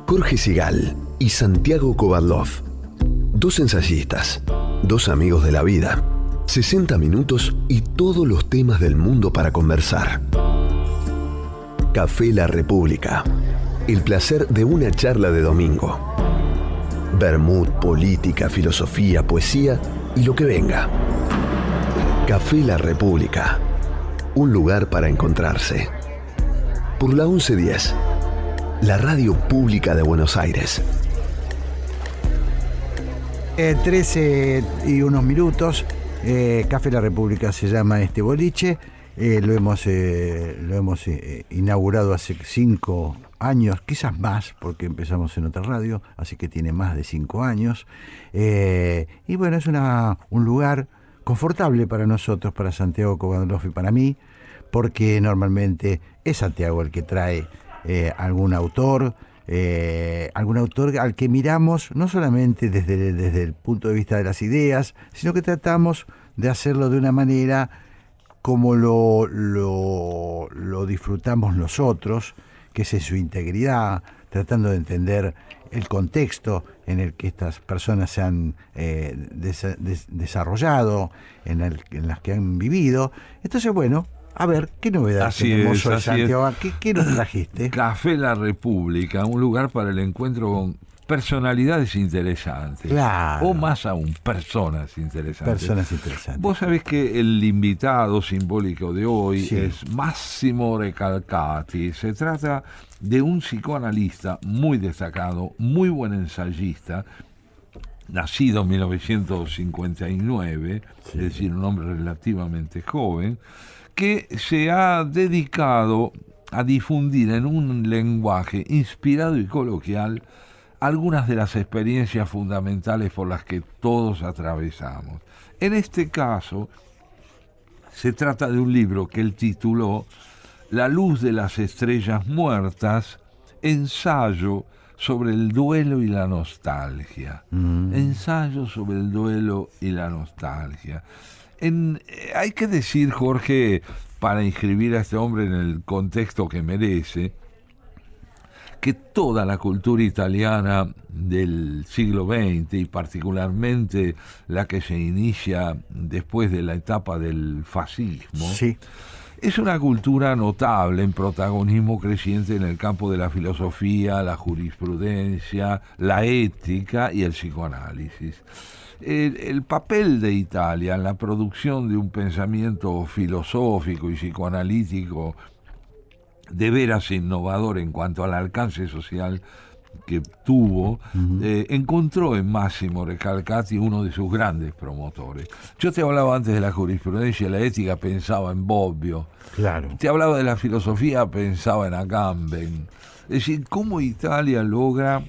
Jorge Sigal y Santiago Kovadlov, dos ensayistas, dos amigos de la vida, 60 minutos y todos los temas del mundo para conversar. Café La República, el placer de una charla de domingo. Vermut, política, filosofía, poesía y lo que venga. Café La República, un lugar para encontrarse. Por la 1110, la radio pública de Buenos Aires. 13 y unos minutos. Café La República se llama este boliche. Lo hemos inaugurado hace 5 años, quizás más, porque empezamos en otra radio, así que tiene más de 5 años. Y bueno, es un lugar confortable para nosotros, para Santiago Kovadlov y para mí, porque normalmente es Santiago el que trae algún autor al que miramos no solamente desde el punto de vista de las ideas, sino que tratamos de hacerlo de una manera como lo disfrutamos nosotros, que es en su integridad, tratando de entender el contexto en el que estas personas se han desarrollado, en las que han vivido. Entonces, bueno, a ver, ¿qué novedad tenemos hoy, Santiago? ¿Qué nos trajiste? Café La República, un lugar para el encuentro con personalidades interesantes. Claro. O más aún, personas interesantes. Personas interesantes. Vos sabés que el invitado simbólico de hoy Sí. es Massimo Recalcati. Se trata de un psicoanalista muy destacado, muy buen ensayista, nacido en 1959, Sí. es decir, un hombre relativamente joven, que se ha dedicado a difundir en un lenguaje inspirado y coloquial algunas de las experiencias fundamentales por las que todos atravesamos. En este caso, se trata de un libro que él tituló La luz de las estrellas muertas, ensayo sobre el duelo y la nostalgia. Ensayo sobre el duelo y la nostalgia. Hay que decir, Jorge, para inscribir a este hombre en el contexto que merece, que toda la cultura italiana del siglo XX, y particularmente la que se inicia después de la etapa del fascismo, Sí. es una cultura notable en protagonismo creciente en el campo de la filosofía, la jurisprudencia, la ética y el psicoanálisis. El papel de Italia en la producción de un pensamiento filosófico y psicoanalítico de veras innovador en cuanto al alcance social que tuvo, encontró en Massimo Recalcati uno de sus grandes promotores. Yo te hablaba antes de la jurisprudencia y la ética, pensaba en Bobbio. Claro. Te hablaba de la filosofía, pensaba en Agamben. Es decir, cómo Italia logra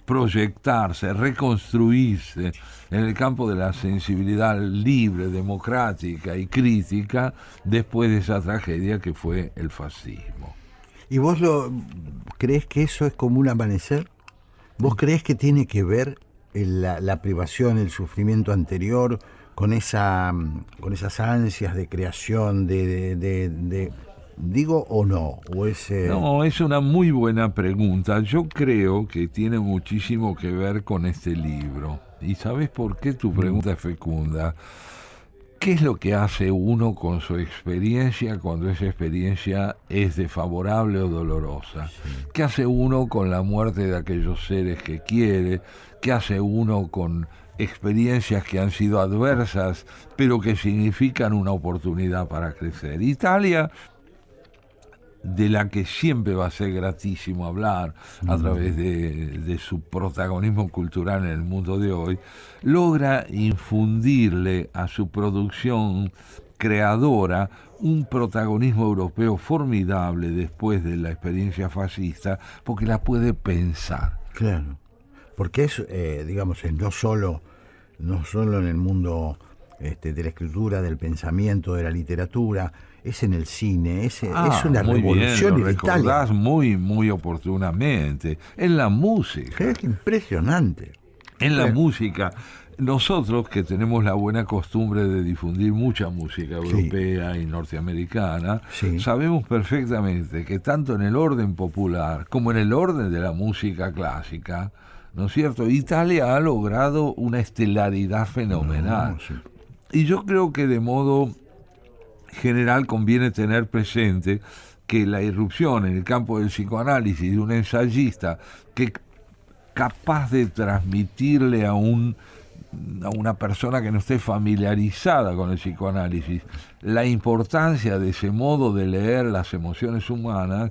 proyectarse, reconstruirse en el campo de la sensibilidad libre, democrática y crítica después de esa tragedia que fue el fascismo. ¿Y vos crees que eso es como un amanecer? ¿Vos crees que tiene que ver la privación, el sufrimiento anterior con esas ansias de creación, digo o no? No, es una muy buena pregunta. Yo creo que tiene muchísimo que ver con este libro. ¿Y sabes por qué tu pregunta es fecunda? ¿Qué es lo que hace uno con su experiencia cuando esa experiencia es desfavorable o dolorosa? Sí. ¿Qué hace uno con la muerte de aquellos seres que quiere? ¿Qué hace uno con experiencias que han sido adversas, pero que significan una oportunidad para crecer? Italia, de la que siempre va a ser gratísimo hablar a través de su protagonismo cultural en el mundo de hoy, logra infundirle a su producción creadora un protagonismo europeo formidable después de la experiencia fascista, porque la puede pensar. Claro, porque es, digamos, no solo en el mundo de la escritura, del pensamiento, de la literatura, es en el cine, es una revolución en Italia. Recordás muy, muy oportunamente. En la música. Es impresionante. En la música, nosotros que tenemos la buena costumbre de difundir mucha música europea y norteamericana, sabemos perfectamente que tanto en el orden popular como en el orden de la música clásica, ¿no es cierto?, Italia ha logrado una estelaridad fenomenal. Y yo creo que de modo general conviene tener presente que la irrupción en el campo del psicoanálisis de un ensayista que capaz de transmitirle a una persona que no esté familiarizada con el psicoanálisis la importancia de ese modo de leer las emociones humanas,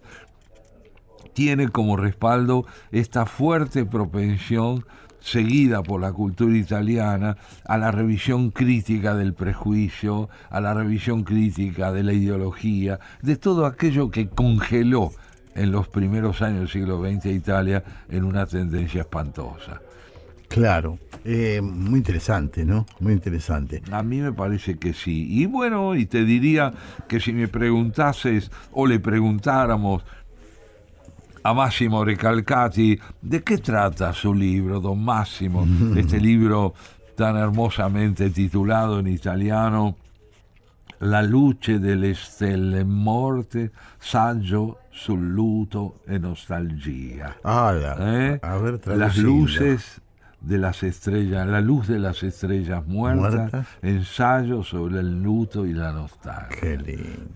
tiene como respaldo esta fuerte propensión, seguida por la cultura italiana, a la revisión crítica del prejuicio, a la revisión crítica de la ideología, de todo aquello que congeló en los primeros años del siglo XX a Italia en una tendencia espantosa. Claro, muy interesante, ¿no? Muy interesante. A mí me parece que sí. Y bueno, y te diría que si me preguntases o le preguntáramos a Massimo Recalcati, ¿de qué trata su libro, don Massimo? Este libro tan hermosamente titulado en italiano La luce delle stelle morte, saggio sul luto e nostalgia. A ver, las luces de las estrellas, la luz de las estrellas muertas, ensayo sobre el luto y la nostalgia. Qué lindo.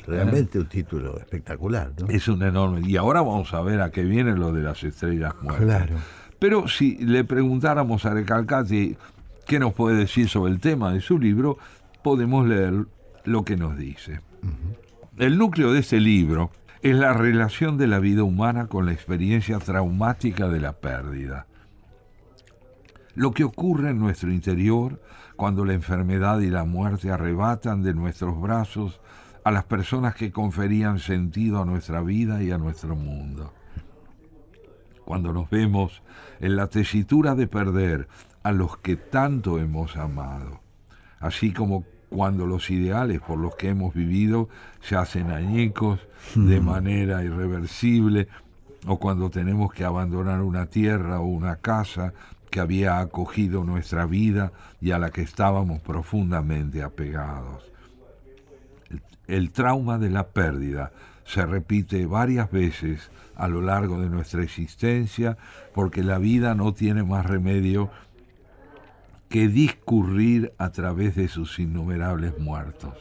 Realmente un título espectacular, ¿no? Es un enorme. Y ahora vamos a ver a qué viene lo de las estrellas muertas. Claro. Pero si le preguntáramos a Recalcati qué nos puede decir sobre el tema de su libro, podemos leer lo que nos dice. El núcleo de este libro es la relación de la vida humana con la experiencia traumática de la pérdida. Lo que ocurre en nuestro interior cuando la enfermedad y la muerte arrebatan de nuestros brazos a las personas que conferían sentido a nuestra vida y a nuestro mundo. Cuando nos vemos en la tesitura de perder a los que tanto hemos amado, así como cuando los ideales por los que hemos vivido se hacen añicos de manera irreversible, o cuando tenemos que abandonar una tierra o una casa que había acogido nuestra vida y a la que estábamos profundamente apegados. El trauma de la pérdida se repite varias veces a lo largo de nuestra existencia, porque la vida no tiene más remedio que discurrir a través de sus innumerables muertos.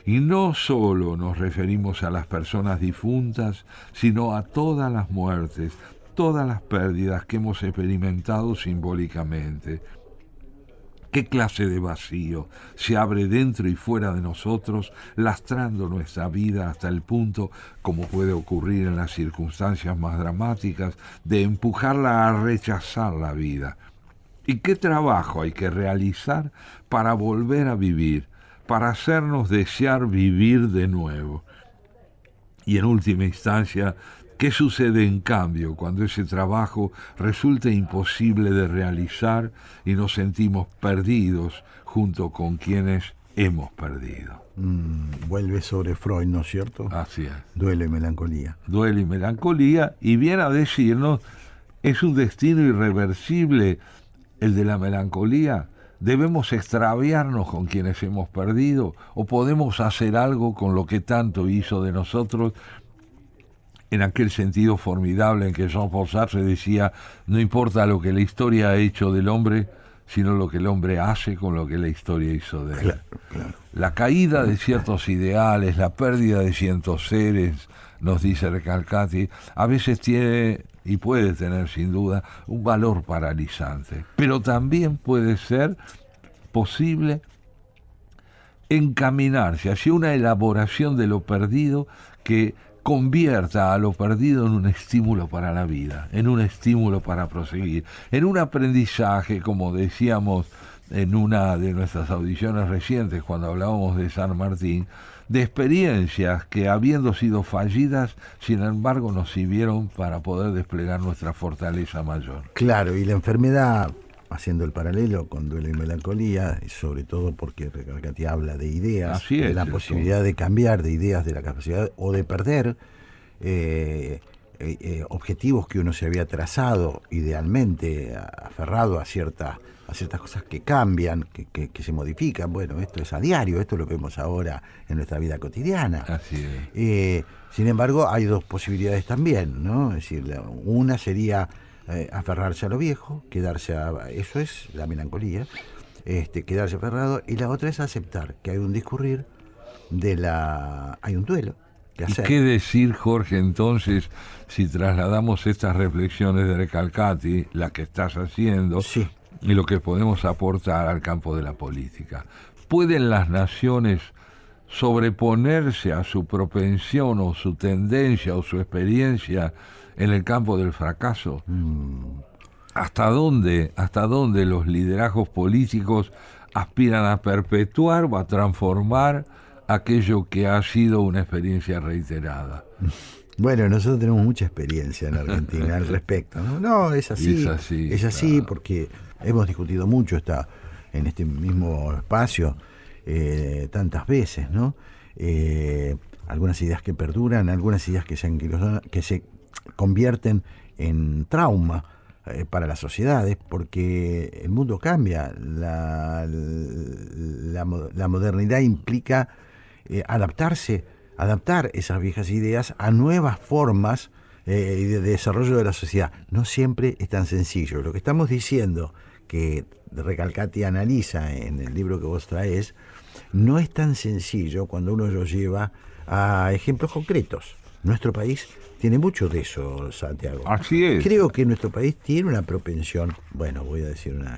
Y no solo nos referimos a las personas difuntas, sino a todas las muertes, todas las pérdidas que hemos experimentado simbólicamente. ¿Qué clase de vacío se abre dentro y fuera de nosotros, lastrando nuestra vida hasta el punto, como puede ocurrir en las circunstancias más dramáticas, de empujarla a rechazar la vida? ¿Y qué trabajo hay que realizar para volver a vivir, para hacernos desear vivir de nuevo? Y en última instancia, ¿qué sucede en cambio cuando ese trabajo resulta imposible de realizar y nos sentimos perdidos junto con quienes hemos perdido? Vuelve sobre Freud, ¿no es cierto? Así es. Duelo y melancolía. Duelo y melancolía, y viene a decirnos, ¿es un destino irreversible el de la melancolía? ¿Debemos extraviarnos con quienes hemos perdido o podemos hacer algo con lo que tanto hizo de nosotros? En aquel sentido formidable en que Jean-Paul Sartre decía, no importa lo que la historia ha hecho del hombre, sino lo que el hombre hace con lo que la historia hizo de él. Claro. La caída de ciertos ideales, la pérdida de ciertos seres, nos dice Recalcati, a veces tiene y puede tener sin duda un valor paralizante, pero también puede ser posible encaminarse hacia una elaboración de lo perdido que convierta a lo perdido en un estímulo para la vida, en un estímulo para proseguir, en un aprendizaje, como decíamos en una de nuestras audiciones recientes cuando hablábamos de San Martín, de experiencias que, habiendo sido fallidas, sin embargo nos sirvieron para poder desplegar nuestra fortaleza mayor. Claro, y la enfermedad, haciendo el paralelo con duelo y melancolía, sobre todo porque Recalcati habla de ideas, de la posibilidad de cambiar de ideas, de la capacidad o de perder objetivos que uno se había trazado, idealmente aferrado a ciertas cosas que cambian, que se modifican. Bueno, esto es a diario, esto lo vemos ahora en nuestra vida cotidiana. Así es. Sin embargo, hay dos posibilidades también, ¿no? Es decir, una sería aferrarse a lo viejo, eso es la melancolía, quedarse aferrado, y la otra es aceptar que hay un discurrir hay un duelo que ¿Y hacer. qué decir, Jorge, entonces, si trasladamos estas reflexiones de Recalcati, la que estás haciendo, Sí. y lo que podemos aportar al campo de la política? ¿Pueden las naciones sobreponerse a su propensión o su tendencia o su experiencia en el campo del fracaso? ¿Hasta dónde los liderazgos políticos aspiran a perpetuar o a transformar aquello que ha sido una experiencia reiterada? Bueno, nosotros tenemos mucha experiencia en Argentina al respecto, ¿no? No, es así. Es así, claro. Porque hemos discutido mucho en este mismo espacio tantas veces, ¿no? Algunas ideas que perduran, algunas ideas que se convierten en trauma para las sociedades, porque el mundo cambia. La modernidad implica adaptar esas viejas ideas a nuevas formas de desarrollo de la sociedad. No siempre es tan sencillo. Lo que estamos diciendo, que Recalcati analiza en el libro que vos traes, no es tan sencillo cuando uno lo lleva a ejemplos concretos. Nuestro país tiene mucho de eso, Santiago. Así es. Creo que nuestro país tiene una propensión, voy a decir me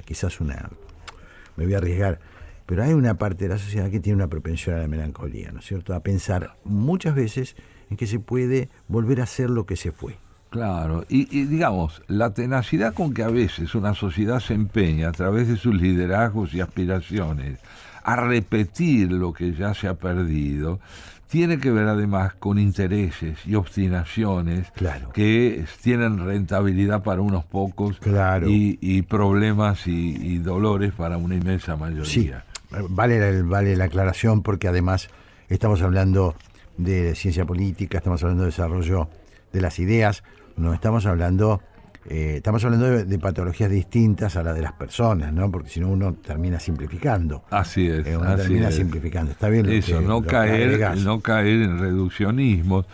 voy a arriesgar, pero hay una parte de la sociedad que tiene una propensión a la melancolía, ¿no es cierto? A pensar muchas veces en que se puede volver a ser lo que se fue. Claro, y digamos, la tenacidad con que a veces una sociedad se empeña a través de sus liderazgos y aspiraciones a repetir lo que ya se ha perdido, tiene que ver además con intereses y obstinaciones, claro, que tienen rentabilidad para unos pocos, claro, y problemas y dolores para una inmensa mayoría. Sí, vale la aclaración, porque además estamos hablando de ciencia política, estamos hablando de desarrollo de las ideas, no estamos hablando de patologías distintas a las de las personas, ¿no? Porque si no uno termina simplificando. Así es. Simplificando. Está bien eso, no caer en reduccionismos.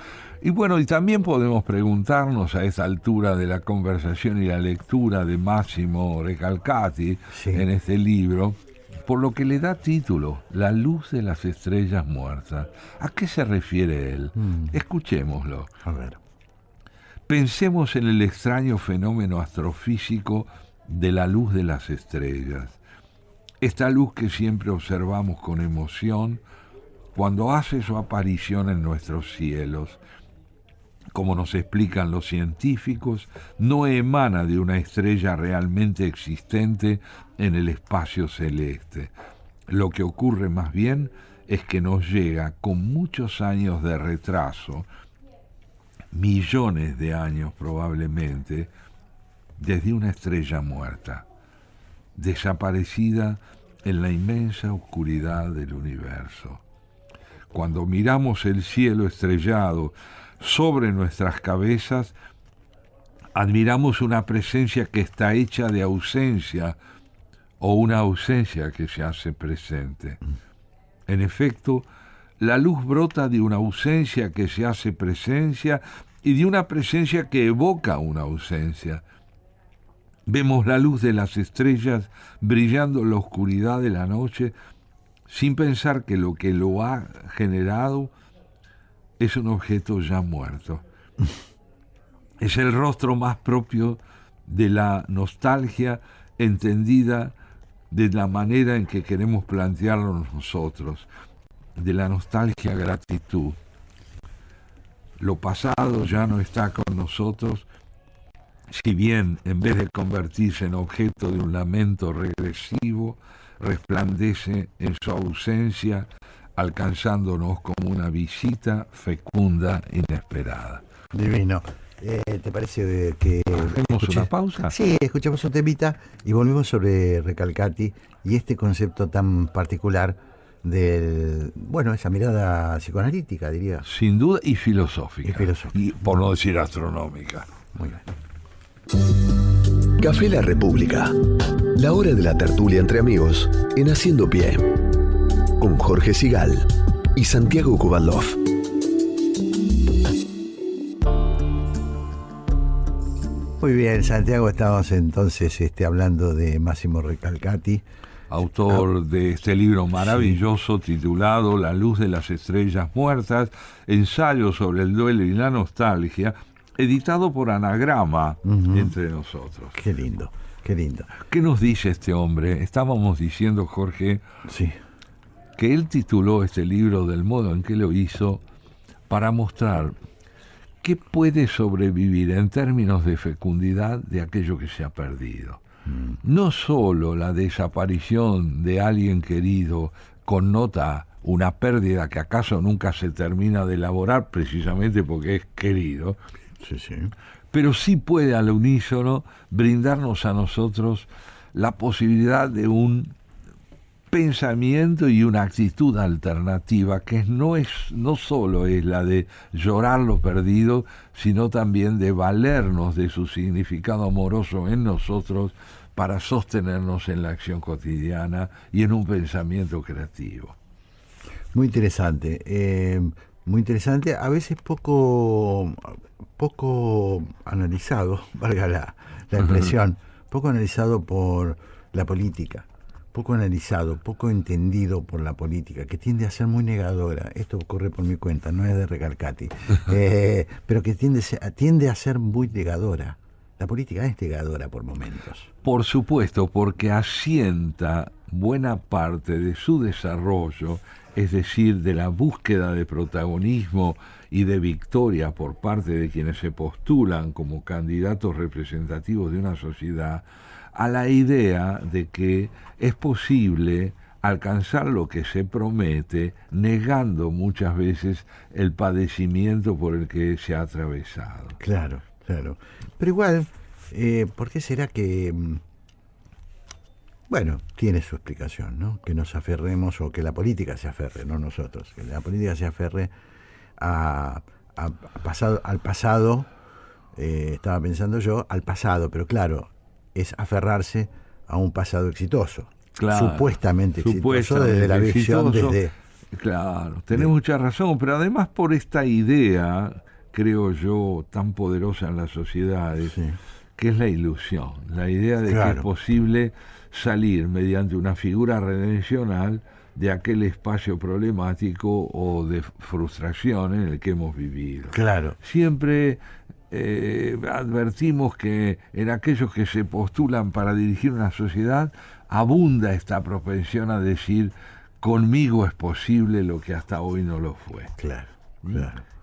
Y bueno, y también podemos preguntarnos a esa altura de la conversación y la lectura de Massimo Recalcati, sí, en este libro, por lo que le da título, La luz de las estrellas muertas. ¿A qué se refiere él? Escuchémoslo. A ver. Pensemos en el extraño fenómeno astrofísico de la luz de las estrellas. Esta luz que siempre observamos con emoción cuando hace su aparición en nuestros cielos. Como nos explican los científicos, no emana de una estrella realmente existente en el espacio celeste. Lo que ocurre más bien es que nos llega con muchos años de retraso, millones de años probablemente, desde una estrella muerta, desaparecida en la inmensa oscuridad del universo. Cuando miramos el cielo estrellado sobre nuestras cabezas, admiramos una presencia que está hecha de ausencia o una ausencia que se hace presente. En efecto, la luz brota de una ausencia que se hace presencia y de una presencia que evoca una ausencia. Vemos la luz de las estrellas brillando en la oscuridad de la noche sin pensar que lo ha generado es un objeto ya muerto. Es el rostro más propio de la nostalgia entendida de la manera en que queremos plantearlo nosotros, de la nostalgia gratitud. Lo pasado ya no está con nosotros, si bien en vez de convertirse en objeto de un lamento regresivo, resplandece en su ausencia, alcanzándonos como una visita fecunda, inesperada. Divino. ¿Te parece que hacemos una pausa? Sí, escuchamos un temita y volvemos sobre Recalcati y este concepto tan particular esa mirada psicoanalítica, diría. Sin duda, y filosófica. Y filosófica. Y por no decir astronómica. Muy bien. Café La República. La hora de la tertulia entre amigos en Haciendo Pie. Con Jorge Sigal y Santiago Kubalov. Muy bien, Santiago, estamos entonces hablando de Máximo Recalcati. Autor de este libro maravilloso titulado La luz de las estrellas muertas, ensayo sobre el duelo y la nostalgia, editado por Anagrama, entre nosotros. Qué lindo, qué lindo. ¿Qué nos dice este hombre? Estábamos diciendo, Jorge, Sí. que él tituló este libro del modo en que lo hizo para mostrar qué puede sobrevivir en términos de fecundidad de aquello que se ha perdido. No solo la desaparición de alguien querido connota una pérdida que acaso nunca se termina de elaborar precisamente porque es querido, Sí. pero sí puede al unísono brindarnos a nosotros la posibilidad de un pensamiento y una actitud alternativa que no solo es la de llorar lo perdido, sino también de valernos de su significado amoroso en nosotros para sostenernos en la acción cotidiana y en un pensamiento creativo. Muy interesante. Muy interesante, a veces poco analizado, valga la expresión, poco analizado por la política, poco analizado, poco entendido por la política, que tiende a ser muy negadora. Esto ocurre por mi cuenta, no es de Recalcati, pero que tiende a ser muy negadora. La política es negadora por momentos. Por supuesto, porque asienta buena parte de su desarrollo, es decir, de la búsqueda de protagonismo y de victoria por parte de quienes se postulan como candidatos representativos de una sociedad, a la idea de que es posible alcanzar lo que se promete, negando muchas veces el padecimiento por el que se ha atravesado. Claro. Pero igual, ¿por qué será que... Bueno, tiene su explicación, ¿no? Que nos aferremos, o que la política se aferre, no nosotros, que la política se aferre al pasado, estaba pensando yo, al pasado, pero claro, es aferrarse a un pasado exitoso, Claro, supuestamente exitoso desde la visión, exitoso. desde... Claro, tenés mucha razón, pero además por esta idea, creo yo, tan poderosa en las sociedades, Sí. que es la ilusión, la idea de que Claro. es posible salir mediante una figura redencional de aquel espacio problemático o de frustración en el que hemos vivido. Claro. Siempre advertimos que en aquellos que se postulan para dirigir una sociedad abunda esta propensión a decir conmigo es posible lo que hasta hoy no lo fue. Claro.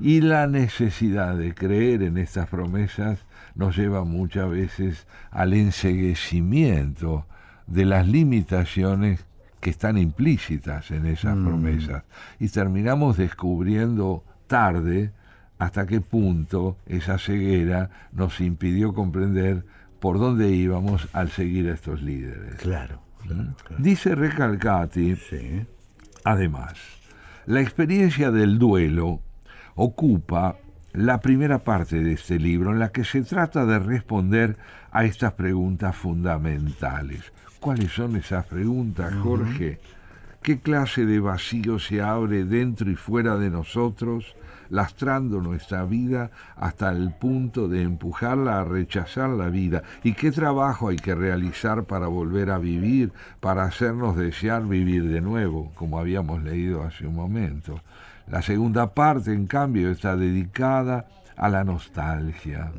Y la necesidad de creer en estas promesas nos lleva muchas veces al enceguecimiento de las limitaciones que están implícitas en esas promesas. Y terminamos descubriendo tarde hasta qué punto esa ceguera nos impidió comprender por dónde íbamos al seguir a estos líderes. Claro. Dice Recalcati, Sí. además, la experiencia del duelo ocupa la primera parte de este libro, en la que se trata de responder a estas preguntas fundamentales. ¿Cuáles son esas preguntas, Jorge? ¿Qué clase de vacío se abre dentro y fuera de nosotros, lastrando nuestra vida hasta el punto de empujarla a rechazar la vida? ¿Y qué trabajo hay que realizar para volver a vivir, para hacernos desear vivir de nuevo, como habíamos leído hace un momento? La segunda parte, en cambio, está dedicada a la nostalgia.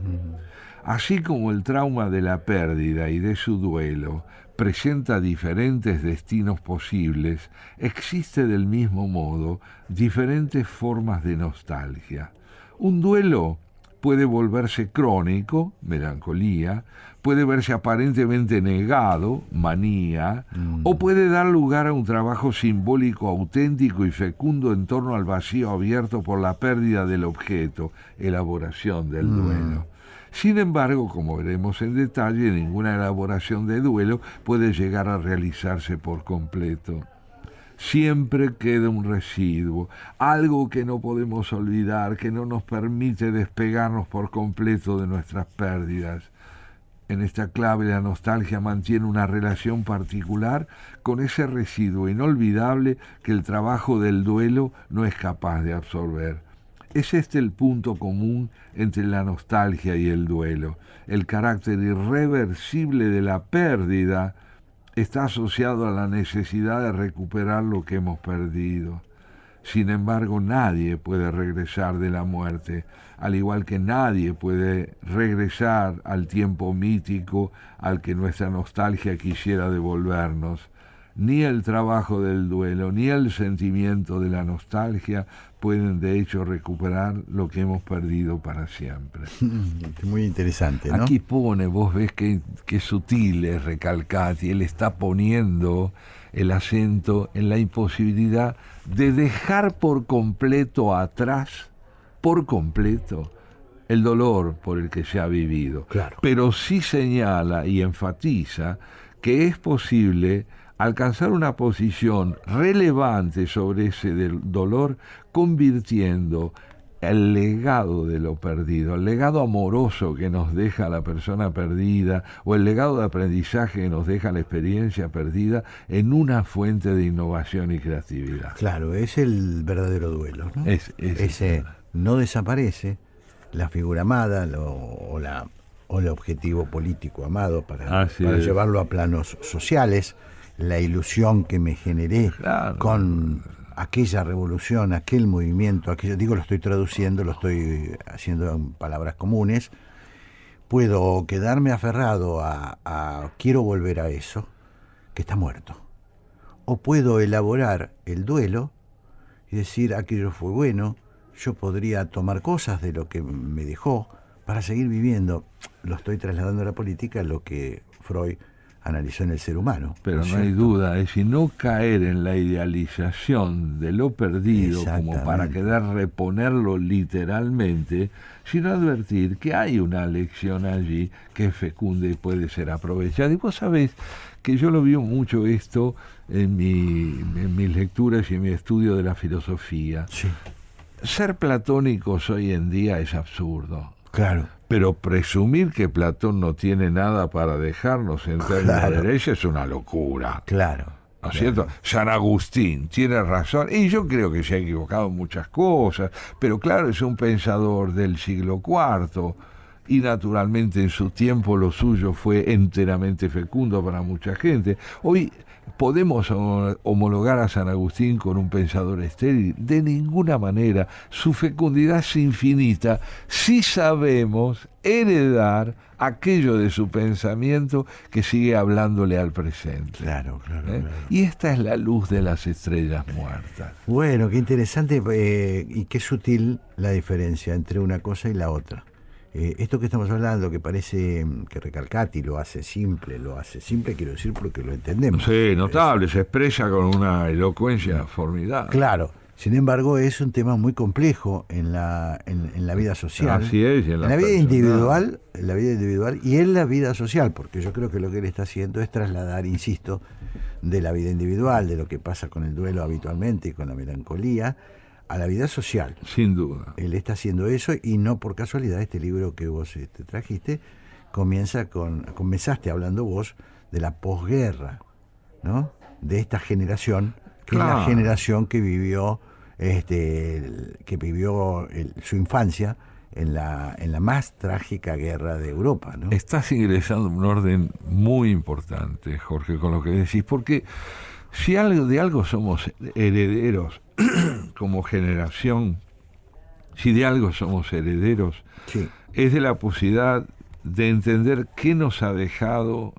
Así como el trauma de la pérdida y de su duelo presenta diferentes destinos posibles, existe del mismo modo diferentes formas de nostalgia. Un duelo puede volverse crónico, melancolía, puede verse aparentemente negado, manía, o puede dar lugar a un trabajo simbólico auténtico y fecundo en torno al vacío abierto por la pérdida del objeto, elaboración del duelo. Sin embargo, como veremos en detalle, ninguna elaboración de duelo puede llegar a realizarse por completo. siempre queda un residuo, algo que no podemos olvidar, que no nos permite despegarnos por completo de nuestras pérdidas. En esta clave la nostalgia mantiene una relación particular con ese residuo inolvidable que el trabajo del duelo no es capaz de absorber. Es este el punto común entre la nostalgia y el duelo. El carácter irreversible de la pérdida está asociado a la necesidad de recuperar lo que hemos perdido. Sin embargo, nadie puede regresar de la muerte, al igual que nadie puede regresar al tiempo mítico al que nuestra nostalgia quisiera devolvernos. Ni el trabajo del duelo, ni el sentimiento de la nostalgia pueden de hecho recuperar lo que hemos perdido para siempre. Muy interesante, ¿no? Aquí pone, vos ves que sutil es Recalcati, él está poniendo el acento en la imposibilidad de dejar por completo atrás, por completo, el dolor por el que se ha vivido. Claro. Pero sí señala y enfatiza que es posible alcanzar una posición relevante sobre ese dolor, convirtiendo el legado de lo perdido, el legado amoroso que nos deja la persona perdida o el legado de aprendizaje que nos deja la experiencia perdida en una fuente de innovación y creatividad. Claro, es el verdadero duelo, ¿no? Ese no desaparece la figura amada o el objetivo político amado para llevarlo a planos sociales, la ilusión que me generé con aquella revolución, aquel movimiento, lo estoy traduciendo, lo estoy haciendo en palabras comunes. Puedo quedarme aferrado a quiero volver a eso, que está muerto. O puedo elaborar el duelo y decir aquello fue bueno, yo podría tomar cosas de lo que me dejó para seguir viviendo. Lo estoy trasladando a la política, lo que Freud analizó en el ser humano. Pero no hay duda, es decir, no caer en la idealización de lo perdido como para querer reponerlo literalmente, sino advertir que hay una lección allí que es fecunda y puede ser aprovechada. Y vos sabés que yo lo vi mucho esto en mis lecturas y en mi estudio de la filosofía. Sí. Ser platónicos hoy en día es absurdo. Claro. Pero presumir que Platón no tiene nada para dejarnos en términos de derecho es una locura. Claro. ¿No es cierto? San Agustín tiene razón, y yo creo que se ha equivocado en muchas cosas, pero claro, es un pensador del siglo IV, y naturalmente en su tiempo lo suyo fue enteramente fecundo para mucha gente. Hoy podemos homologar a San Agustín con un pensador estéril, de ninguna manera. Su fecundidad es infinita si sabemos heredar aquello de su pensamiento que sigue hablándole al presente. Claro. Y esta es la luz de las estrellas muertas. Bueno, qué interesante y qué sutil la diferencia entre una cosa y la otra. Esto que estamos hablando, que parece que Recalcati lo hace simple, quiero decir, porque lo entendemos. Sí, notable, se expresa con una elocuencia formidable. Claro, sin embargo es un tema muy complejo en la vida social. Así es, y en la vida individual, y en la vida social, porque yo creo que lo que él está haciendo es trasladar, insisto, de la vida individual, de lo que pasa con el duelo habitualmente y con la melancolía, a la vida social. Sin duda. Él está haciendo eso, y no por casualidad este libro que vos trajiste comenzaste hablando vos de la posguerra, ¿no? De esta generación, que es la generación que vivió su infancia en la más trágica guerra de Europa, ¿no? Estás ingresando en un orden muy importante, Jorge, con lo que decís, porque si de algo somos herederos como generación, si de algo somos herederos, sí, es de la posibilidad de entender qué nos ha dejado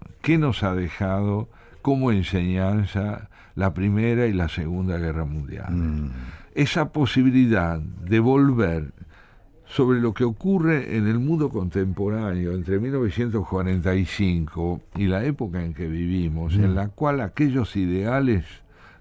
como enseñanza la Primera y la Segunda Guerra Mundial. Esa posibilidad de volver sobre lo que ocurre en el mundo contemporáneo entre 1945 y la época en que vivimos, en la cual aquellos ideales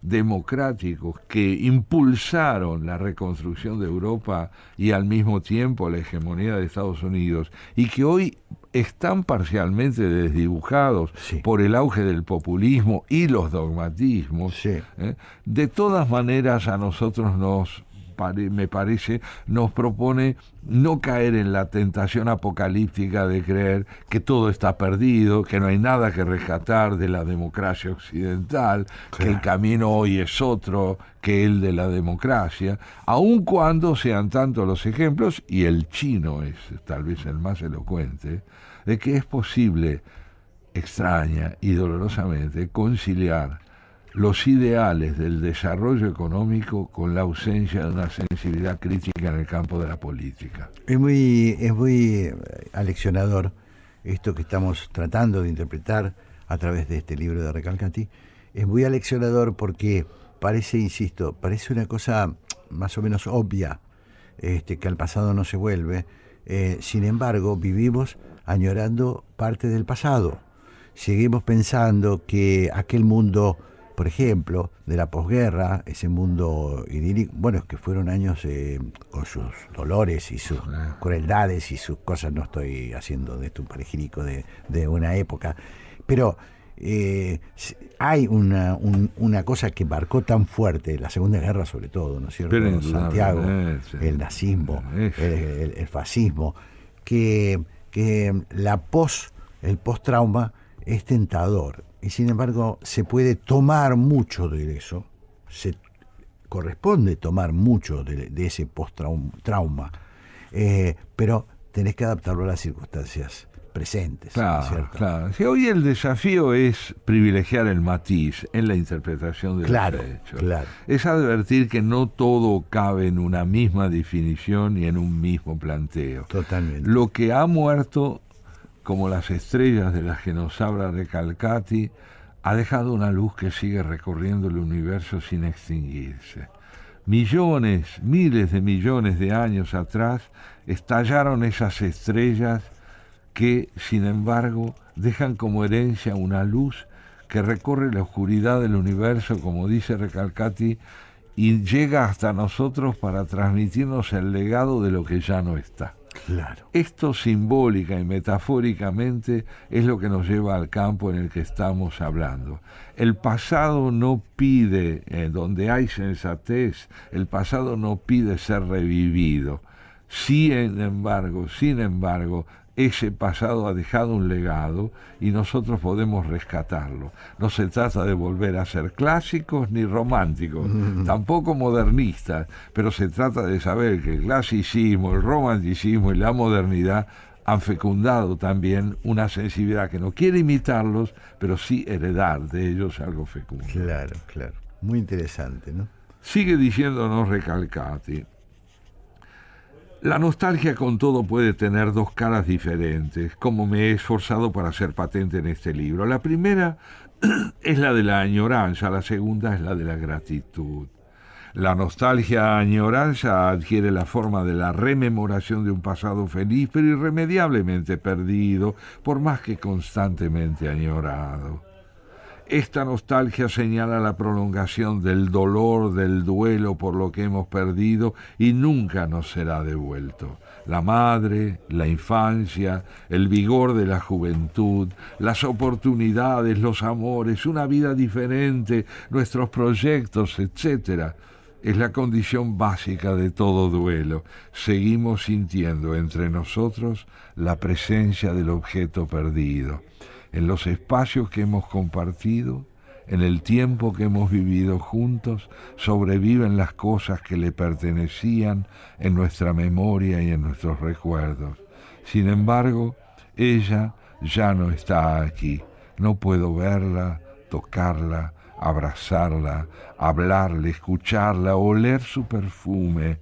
democráticos que impulsaron la reconstrucción de Europa y al mismo tiempo la hegemonía de Estados Unidos, y que hoy están parcialmente desdibujados Sí. por el auge del populismo y los dogmatismos, Sí. de todas maneras a nosotros me parece, nos propone no caer en la tentación apocalíptica de creer que todo está perdido, que no hay nada que rescatar de la democracia occidental, que el camino hoy es otro que el de la democracia, aun cuando sean tantos los ejemplos, y el chino es tal vez el más elocuente, de que es posible, extraña y dolorosamente, conciliar los ideales del desarrollo económico con la ausencia de una sensibilidad crítica en el campo de la política. Es muy aleccionador esto que estamos tratando de interpretar a través de este libro de Recalcati. Es muy aleccionador porque parece una cosa más o menos obvia, que al pasado no se vuelve. Sin embargo, vivimos añorando parte del pasado. Seguimos pensando que aquel mundo, por ejemplo, de la posguerra, ese mundo idílico, bueno, es que fueron años con sus dolores y sus crueldades y sus cosas, no estoy haciendo de esto un panegírico de una época, pero hay una cosa que marcó tan fuerte, la Segunda Guerra sobre todo, ¿no es cierto? Pero Santiago, el nazismo, el fascismo, que el post-trauma es tentador. Y sin embargo se puede tomar mucho de eso, se corresponde tomar mucho de ese post-trauma, pero tenés que adaptarlo a las circunstancias presentes. Claro, ¿cierto? claro. Si hoy el desafío es privilegiar el matiz en la interpretación de los hechos. Claro. Es advertir que no todo cabe en una misma definición y en un mismo planteo. Totalmente. Lo que ha muerto, como las estrellas de las que nos habla Recalcati, ha dejado una luz que sigue recorriendo el universo sin extinguirse. Millones, miles de millones de años atrás, estallaron esas estrellas que, sin embargo, dejan como herencia una luz que recorre la oscuridad del universo, como dice Recalcati, y llega hasta nosotros para transmitirnos el legado de lo que ya no está. Claro. Esto simbólica y metafóricamente es lo que nos lleva al campo en el que estamos hablando. El pasado no pide, donde hay sensatez, el pasado no pide ser revivido. Sin embargo, ese pasado ha dejado un legado y nosotros podemos rescatarlo. No se trata de volver a ser clásicos ni románticos, tampoco modernistas, pero se trata de saber que el clasicismo, el romanticismo y la modernidad han fecundado también una sensibilidad que no quiere imitarlos, pero sí heredar de ellos algo fecundo. Claro. Muy interesante, ¿no? Sigue diciéndonos Recalcati: la nostalgia con todo puede tener dos caras diferentes, como me he esforzado para hacer patente en este libro. La primera es la de la añoranza, la segunda es la de la gratitud. La nostalgia añoranza adquiere la forma de la rememoración de un pasado feliz, pero irremediablemente perdido, por más que constantemente añorado. Esta nostalgia señala la prolongación del dolor, del duelo por lo que hemos perdido y nunca nos será devuelto. La madre, la infancia, el vigor de la juventud, las oportunidades, los amores, una vida diferente, nuestros proyectos, etc., es la condición básica de todo duelo. Seguimos sintiendo entre nosotros la presencia del objeto perdido. En los espacios que hemos compartido, en el tiempo que hemos vivido juntos, sobreviven las cosas que le pertenecían en nuestra memoria y en nuestros recuerdos. Sin embargo, ella ya no está aquí. No puedo verla, tocarla, abrazarla, hablarle, escucharla, oler su perfume.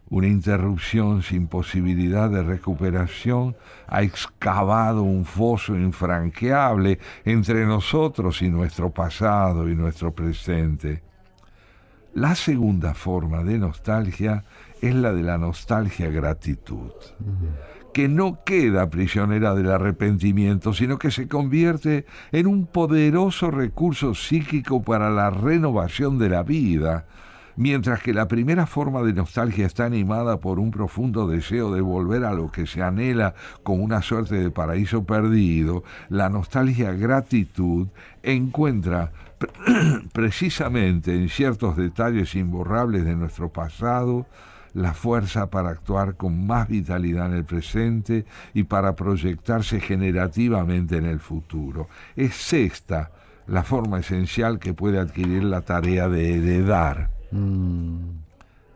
Una interrupción sin posibilidad de recuperación ha excavado un foso infranqueable entre nosotros y nuestro pasado y nuestro presente. La segunda forma de nostalgia es la de la nostalgia gratitud, que no queda prisionera del arrepentimiento, sino que se convierte en un poderoso recurso psíquico para la renovación de la vida. Mientras que la primera forma de nostalgia está animada por un profundo deseo de volver a lo que se anhela como una suerte de paraíso perdido, la nostalgia gratitud encuentra precisamente en ciertos detalles imborrables de nuestro pasado la fuerza para actuar con más vitalidad en el presente y para proyectarse generativamente en el futuro. Es esta la forma esencial que puede adquirir la tarea de heredar.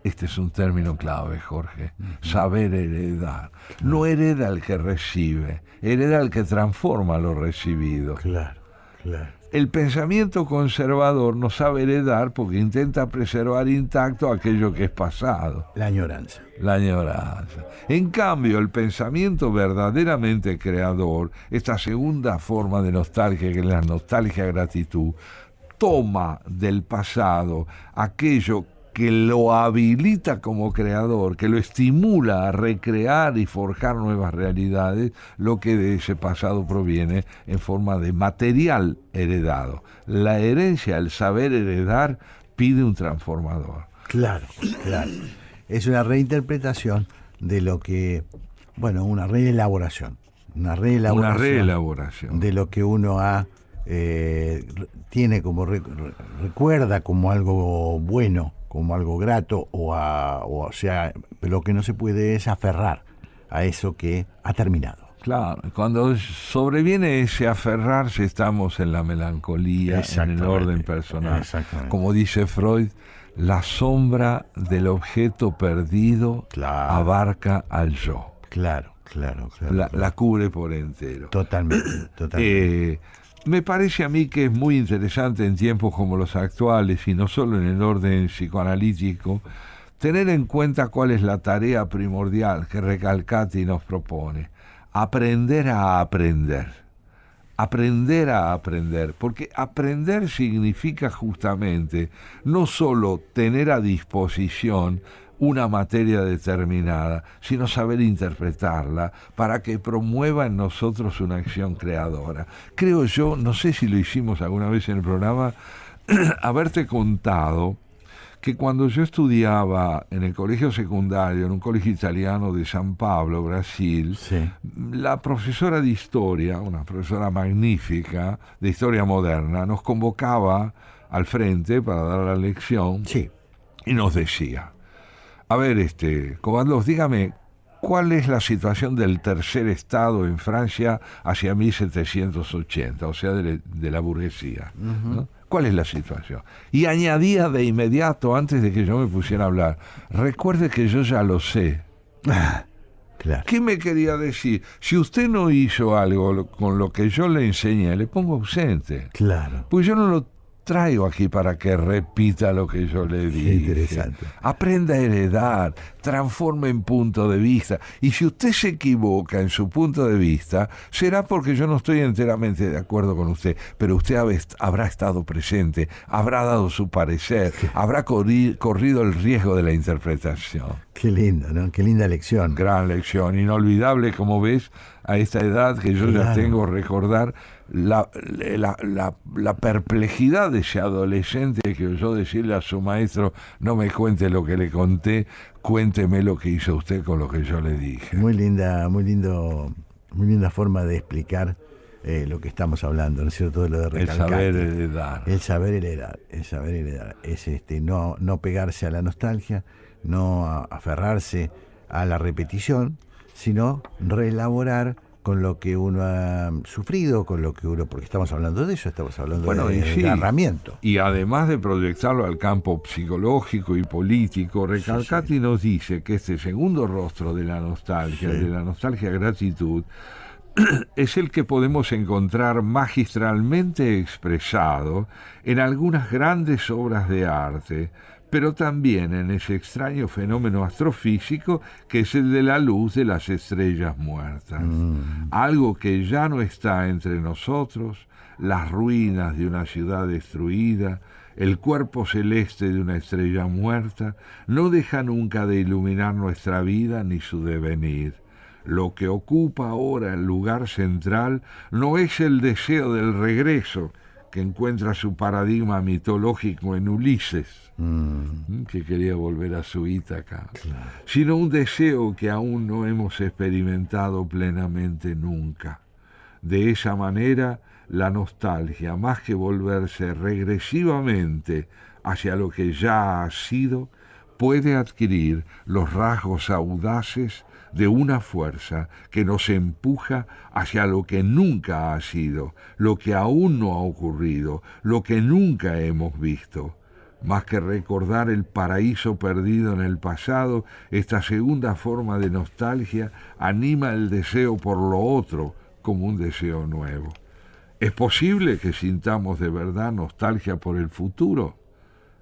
Este es un término clave, Jorge. Saber heredar. No hereda el que recibe, hereda el que transforma lo recibido. Claro, claro. El pensamiento conservador no sabe heredar porque intenta preservar intacto aquello que es pasado. La añoranza. La añoranza. En cambio, el pensamiento verdaderamente creador, esta segunda forma de nostalgia, que es la nostalgia gratitud, toma del pasado aquello que lo habilita como creador, que lo estimula a recrear y forjar nuevas realidades, lo que de ese pasado proviene en forma de material heredado. La herencia, el saber heredar, pide un transformador. Claro, claro. Es una reinterpretación de lo que, bueno, una reelaboración. Una reelaboración de lo que uno ha tiene como recuerda como algo bueno, como algo grato, o sea, lo que no se puede es aferrar a eso que ha terminado. Claro, cuando sobreviene ese aferrarse estamos en la melancolía, en el orden personal. Como dice Freud, la sombra del objeto perdido abarca al yo. Claro. La cubre por entero. Totalmente. Me parece a mí que es muy interesante en tiempos como los actuales, y no solo en el orden psicoanalítico, tener en cuenta cuál es la tarea primordial que Recalcati nos propone. Aprender a aprender. Aprender a aprender, porque aprender significa justamente no solo tener a disposición una materia determinada, sino saber interpretarla para que promueva en nosotros una acción creadora. Creo yo, no sé si lo hicimos alguna vez en el programa, haberte contado que cuando yo estudiaba en el colegio secundario, en un colegio italiano de San Pablo, Brasil, sí, la profesora de historia, una profesora magnífica de historia moderna, nos convocaba al frente para dar la lección, sí, y nos decía: a ver, Kovadlov, dígame, ¿cuál es la situación del tercer estado en Francia hacia 1780, o sea, de la burguesía? ¿No? ¿Cuál es la situación? Y añadía de inmediato, antes de que yo me pusiera a hablar: recuerde que yo ya lo sé. Claro. ¿Qué me quería decir? Si usted no hizo algo con lo que yo le enseñé, le pongo ausente. Claro. Pues yo no lo traigo aquí para que repita lo que yo le dije. Qué interesante. Aprenda a heredar, transforme en punto de vista. Y si usted se equivoca en su punto de vista, será porque yo no estoy enteramente de acuerdo con usted, pero usted habrá estado presente, habrá dado su parecer, habrá corrido el riesgo de la interpretación. Qué lindo, ¿no? Qué linda lección. Gran lección, inolvidable, como ves, a esta edad que yo ya tengo, recordar la perplejidad de ese adolescente que oyó decirle a su maestro: no me cuente lo que le conté, cuénteme lo que hizo usted con lo que yo le dije. Muy linda forma de explicar lo que estamos hablando, ¿no es cierto? Lo de recalcar. El saber heredar. Es no pegarse a la nostalgia, no aferrarse a la repetición, sino reelaborar con lo que uno ha sufrido, con lo que uno, porque estamos hablando de eso, estamos hablando de agarramiento. Y además de proyectarlo al campo psicológico y político, Recalcati nos dice que este segundo rostro de la nostalgia, de la nostalgia gratitud, es el que podemos encontrar magistralmente expresado en algunas grandes obras de arte, pero también en ese extraño fenómeno astrofísico que es el de la luz de las estrellas muertas. Algo que ya no está entre nosotros, las ruinas de una ciudad destruida, el cuerpo celeste de una estrella muerta, no deja nunca de iluminar nuestra vida ni su devenir. Lo que ocupa ahora el lugar central no es el deseo del regreso, que encuentra su paradigma mitológico en Ulises, que quería volver a su Ítaca, sino un deseo que aún no hemos experimentado plenamente nunca. De esa manera, la nostalgia, más que volverse regresivamente hacia lo que ya ha sido, puede adquirir los rasgos audaces de una fuerza que nos empuja hacia lo que nunca ha sido, lo que aún no ha ocurrido, lo que nunca hemos visto. Más que recordar el paraíso perdido en el pasado, esta segunda forma de nostalgia anima el deseo por lo otro como un deseo nuevo. ¿Es posible que sintamos de verdad nostalgia por el futuro?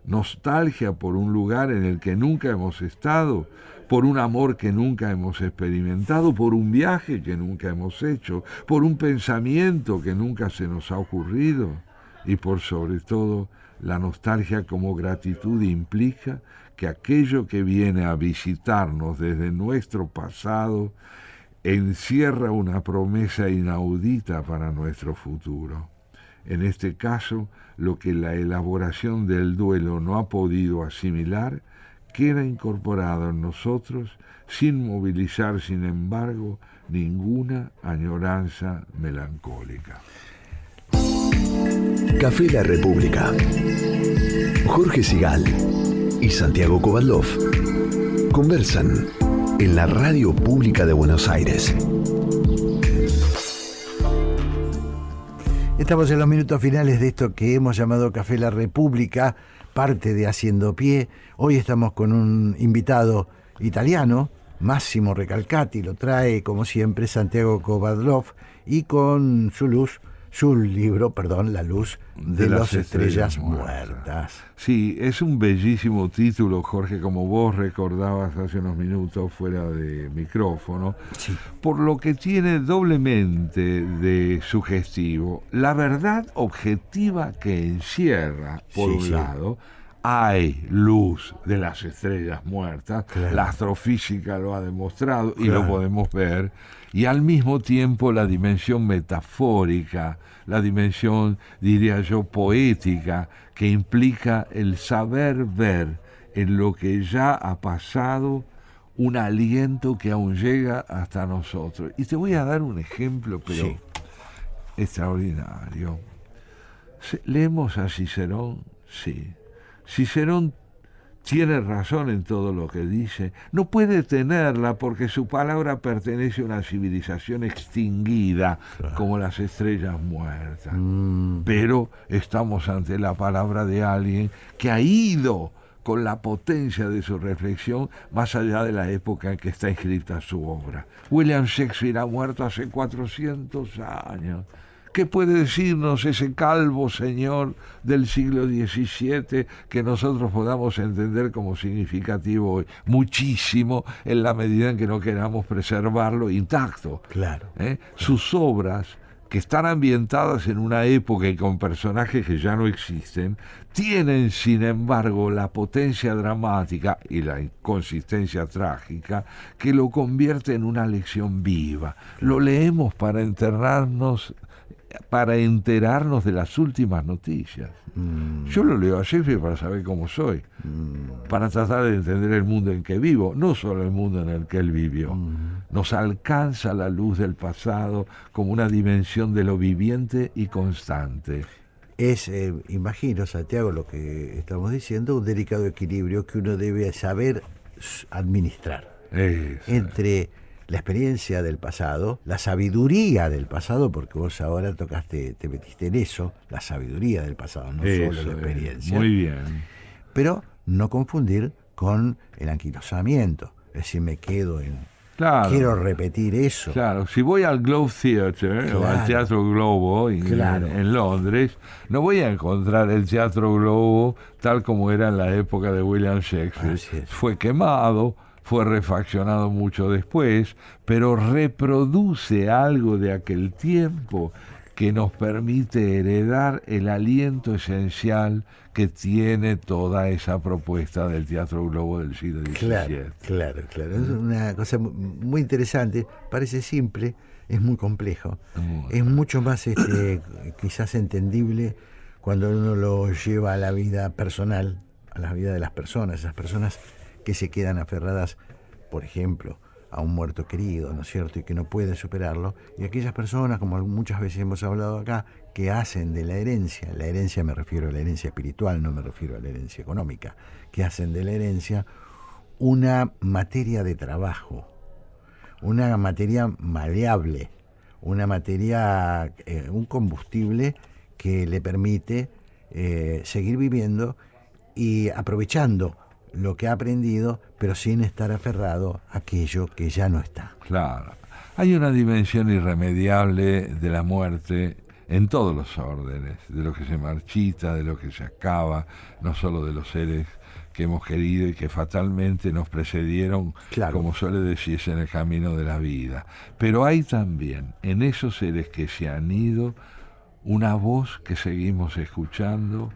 Nostalgia por un lugar en el que nunca hemos estado, por un amor que nunca hemos experimentado, por un viaje que nunca hemos hecho, por un pensamiento que nunca se nos ha ocurrido, y por sobre todo, la nostalgia como gratitud implica que aquello que viene a visitarnos desde nuestro pasado encierra una promesa inaudita para nuestro futuro. En este caso, lo que la elaboración del duelo no ha podido asimilar, queda incorporado en nosotros sin movilizar, sin embargo, ninguna añoranza melancólica. Café La República. Jorge Sigal y Santiago Kovadlov conversan en la Radio Pública de Buenos Aires. Estamos en los minutos finales de esto que hemos llamado Café La República, parte de Haciendo Pie. Hoy estamos con un invitado italiano, Massimo Recalcati, lo trae como siempre Santiago Kovadlov, y con su libro, La luz de las estrellas muertas. Sí, es un bellísimo título, Jorge, como vos recordabas hace unos minutos fuera de micrófono, sí, por lo que tiene doblemente de sugestivo. La verdad objetiva que encierra, por un lado, hay luz de las estrellas muertas, claro, la astrofísica lo ha demostrado, claro, y lo podemos ver, y al mismo tiempo la dimensión metafórica, la dimensión, diría yo, poética, que implica el saber ver en lo que ya ha pasado un aliento que aún llega hasta nosotros. Y te voy a dar un ejemplo, pero extraordinario. ¿Leemos a Cicerón? Sí. Cicerón tiene razón en todo lo que dice. No puede tenerla porque su palabra pertenece a una civilización extinguida, claro, como las estrellas muertas. Pero estamos ante la palabra de alguien que ha ido con la potencia de su reflexión más allá de la época en que está escrita su obra. William Shakespeare ha muerto hace 400 años. ¿Qué puede decirnos ese calvo señor del siglo XVII que nosotros podamos entender como significativo hoy? Muchísimo, en la medida en que no queramos preservarlo intacto. Claro. Sus obras, que están ambientadas en una época y con personajes que ya no existen, tienen, sin embargo, la potencia dramática y la inconsistencia trágica que lo convierte en una lección viva. Lo leemos para enterarnos de las últimas noticias. Yo lo leo a Shakespeare para saber cómo soy, para tratar de entender el mundo en que vivo, no solo el mundo en el que él vivió. Nos alcanza la luz del pasado como una dimensión de lo viviente y constante. Es, imagino, Santiago, lo que estamos diciendo, un delicado equilibrio que uno debe saber administrar entre la experiencia del pasado, la sabiduría del pasado, porque vos ahora te metiste en eso, la sabiduría del pasado, no solo la experiencia. Muy bien. Pero no confundir con el anquilosamiento, es decir, me quedo en... Claro. Quiero repetir eso. Claro, si voy al Globe Theatre, claro, o al Teatro Globo en Londres, no voy a encontrar el Teatro Globo tal como era en la época de William Shakespeare. Fue quemado, fue refaccionado mucho después, pero reproduce algo de aquel tiempo que nos permite heredar el aliento esencial que tiene toda esa propuesta del Teatro Globo del siglo XVII. Claro. Es una cosa muy interesante, parece simple, es muy complejo. Es mucho más quizás entendible cuando uno lo lleva a la vida personal, a la vida de las personas, esas personas que se quedan aferradas, por ejemplo, a un muerto querido, ¿no es cierto?, y que no pueden superarlo, y aquellas personas, como muchas veces hemos hablado acá, que hacen de la herencia me refiero a la herencia espiritual, no me refiero a la herencia económica, que hacen de la herencia una materia de trabajo, una materia maleable, una materia, un combustible que le permite seguir viviendo y aprovechando lo que ha aprendido, pero sin estar aferrado a aquello que ya no está. Claro. Hay una dimensión irremediable de la muerte en todos los órdenes, de lo que se marchita, de lo que se acaba, no solo de los seres que hemos querido y que fatalmente nos precedieron, claro, como suele decirse, en el camino de la vida. Pero hay también en esos seres que se han ido una voz que seguimos escuchando,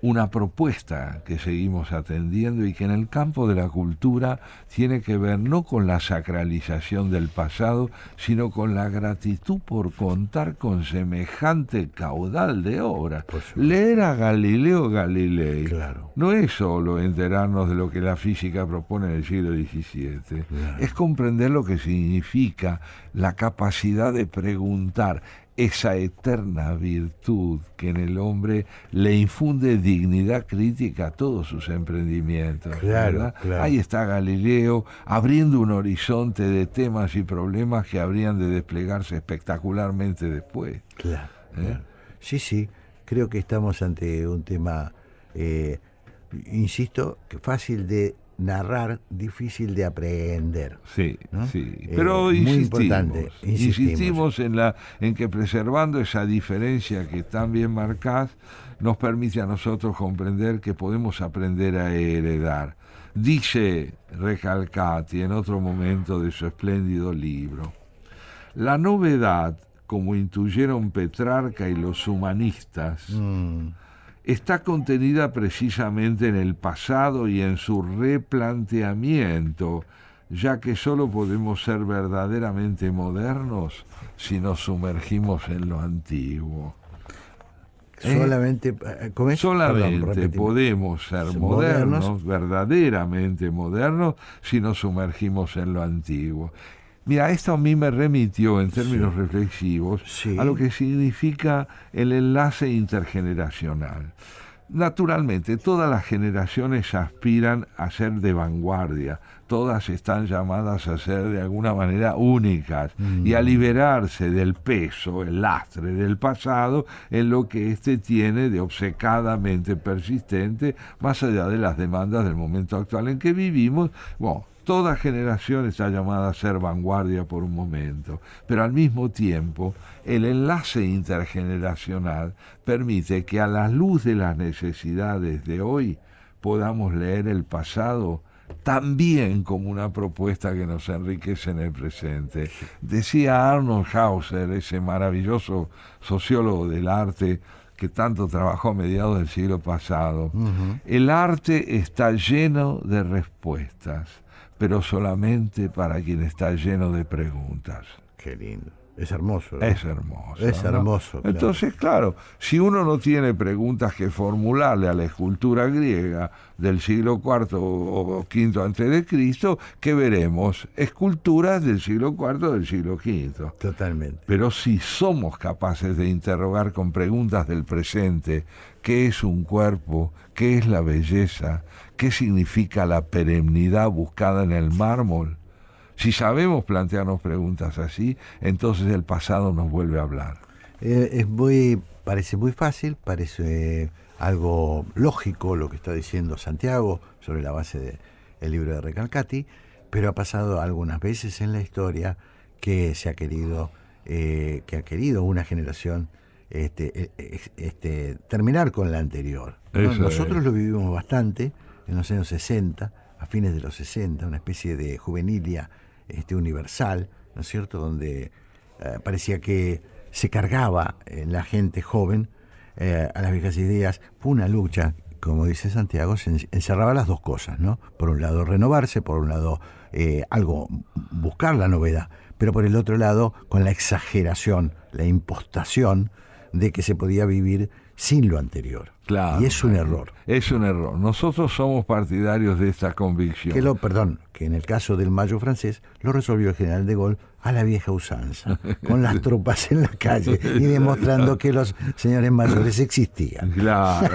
una propuesta que seguimos atendiendo y que en el campo de la cultura tiene que ver no con la sacralización del pasado, sino con la gratitud por contar con semejante caudal de obras. Leer a Galileo Galilei, claro, no es solo enterarnos de lo que la física propone en el siglo XVII, claro, es comprender lo que significa la capacidad de preguntar, esa eterna virtud que en el hombre le infunde dignidad crítica a todos sus emprendimientos. Claro. Ahí está Galileo abriendo un horizonte de temas y problemas que habrían de desplegarse espectacularmente después. Claro. Sí, creo que estamos ante un tema, insisto, que fácil de narrar, difícil de aprender. Sí, ¿no? Sí. Pero insistimos en en que preservando esa diferencia que tan bien marcás, nos permite a nosotros comprender que podemos aprender a heredar. Dice Recalcati en otro momento de su espléndido libro: la novedad, como intuyeron Petrarca y los humanistas, está contenida precisamente en el pasado y en su replanteamiento, ya que solo podemos ser verdaderamente modernos si nos sumergimos en lo antiguo. Solamente podemos ser modernos, verdaderamente modernos, si nos sumergimos en lo antiguo. Mira, esto a mí me remitió en términos reflexivos a lo que significa el enlace intergeneracional. Naturalmente, todas las generaciones aspiran a ser de vanguardia, todas están llamadas a ser de alguna manera únicas y a liberarse del peso, el lastre del pasado en lo que éste tiene de obcecadamente persistente, más allá de las demandas del momento actual en que vivimos. Bueno, toda generación está llamada a ser vanguardia por un momento, pero al mismo tiempo el enlace intergeneracional permite que a la luz de las necesidades de hoy podamos leer el pasado también como una propuesta que nos enriquece en el presente. Decía Arnold Hauser, ese maravilloso sociólogo del arte que tanto trabajó a mediados del siglo pasado, el arte está lleno de respuestas, pero solamente para quien está lleno de preguntas. Qué lindo. Es hermoso, ¿no? Es hermoso. Es hermoso. ¿No? Claro. Entonces, claro, si uno no tiene preguntas que formularle a la escultura griega del siglo IV o V antes de Cristo, ¿qué veremos? Esculturas del siglo IV del siglo V. Totalmente. Pero si somos capaces de interrogar con preguntas del presente, ¿qué es un cuerpo? ¿Qué es la belleza? ¿Qué significa la perennidad buscada en el mármol? Si sabemos plantearnos preguntas así, entonces el pasado nos vuelve a hablar. Parece muy fácil, parece algo lógico lo que está diciendo Santiago sobre la base del libro de Recalcati, pero ha pasado algunas veces en la historia que se ha querido, que ha querido una generación terminar con la anterior, ¿no? Nosotros lo vivimos bastante en los años 60, a fines de los 60, una especie de juvenilia universal, ¿no es cierto?, donde parecía que se cargaba la gente joven a las viejas ideas. Fue una lucha, como dice Santiago, se encerraba las dos cosas, ¿no? Por un lado renovarse, por un lado buscar la novedad, pero por el otro lado con la exageración, la impostación de que se podía vivir sin lo anterior. Claro, y es un error. Es un error. Nosotros somos partidarios de esta convicción. Que en el caso del Mayo francés lo resolvió el general de Gaulle a la vieja usanza, con las tropas en la calle y demostrando que los señores mayores existían. Claro.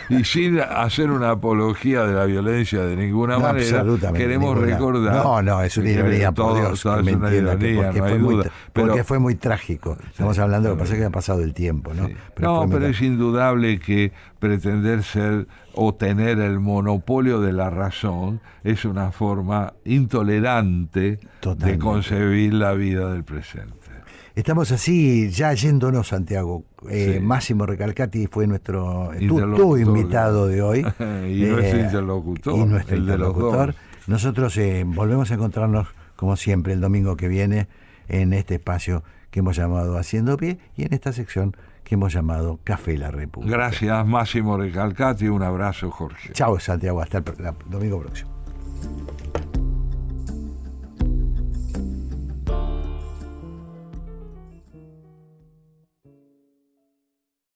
Y sin hacer una apología de la violencia de ninguna manera, queremos recordar. No, es una ironía, por Dios, que me entiendan, porque fue muy trágico. Estamos hablando de lo que pasa es que ha pasado el tiempo, ¿no? Sí. Pero es indudable que pretender ser o tener el monopolio de la razón es una forma intolerante de concebir la vida del presente. Estamos así ya yéndonos, Santiago. Sí. Máximo Recalcati fue tu invitado de hoy. Y nuestro interlocutor. Y nuestro interlocutor. Nosotros volvemos a encontrarnos, como siempre, el domingo que viene en este espacio que hemos llamado Haciendo Pie y en esta sección que hemos llamado Café La República. Gracias, Máximo Recalcati. Un abrazo, Jorge. Chao, Santiago. Hasta el domingo próximo.